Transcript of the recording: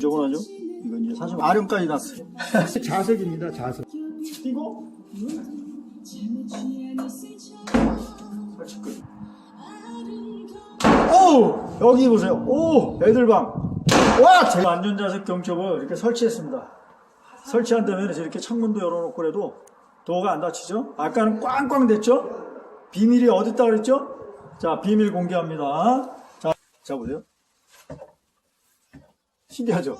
저건 하죠? 이건 이제 사실 아령까지 났어요. 자석입니다, 자석. 띄고, 설치 끝. 오! 여기 보세요. 오! 애들방. 와! 제가 안전자석 경첩을 이렇게 설치했습니다. 설치한 다음에 이렇게 창문도 열어놓고 그래도 도어가 안 닫히죠? 아까는 꽝꽝 됐죠? 비밀이 어딨다 그랬죠? 자, 비밀 공개합니다. 자 보세요. 신기하죠?